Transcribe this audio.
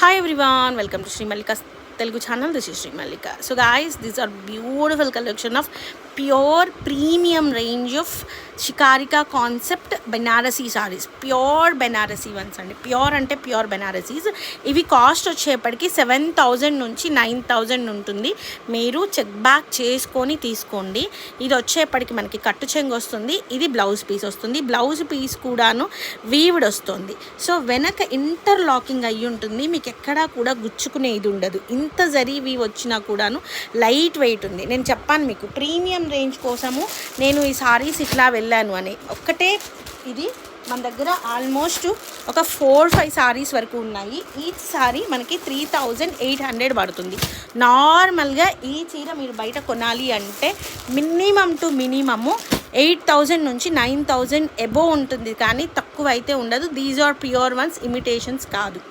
Hi everyone, welcome to Sri Mallika's Telugu channel. This is Sri Mallika. So guys, these are beautiful collection of pure premium range of Shikarika concept Banarasi sarees. Pure Banarasi ones and pure ante pure Banarasis. ఇవి cost వచ్చేప్పటికి 7,000 నుంచి 9,000 ఉంటుంది. మీరు check back చేసుకొని తీసుకోండి. ఇది వచ్చేప్పటికి మనకి కట్టు చెంగు వస్తుంది. ఇది బ్లౌజ్ పీస్ వస్తుంది. బ్లౌజ్ పీస్ కూడాను వీవ్డ్ వస్తుంది. సో వెనక ఇంటర్లాకింగ్ అయ్యి ఉంటుంది. మీకు ఎక్కడా కూడా గుచ్చుకునే ఇది ఉండదు. ఇంత జరీ వీవ్ వచ్చినా కూడాను లైట్ వెయిట్ ఉంది. నేను చెప్పాను మీకు ప్రీమియం రేంజ్ కోసము నేను ఈ సారీస్ ఇట్లా వెళ్ళాను అని. ఒక్కటే ఇది మన దగ్గర ఆల్మోస్ట్ ఒక 4-5 సారీస్ వరకు ఉన్నాయి. ఈచ్ సారీ మనకి 3,800 పడుతుంది. నార్మల్గా ఈ చీర మీరు బయట కొనాలి అంటే మినిమమ్ టు మినిమము 8,000 నుంచి 9,000 ఎబో ఉంటుంది, కానీ తక్కువ అయితే ఉండదు. These are pure ones, imitations కాదు.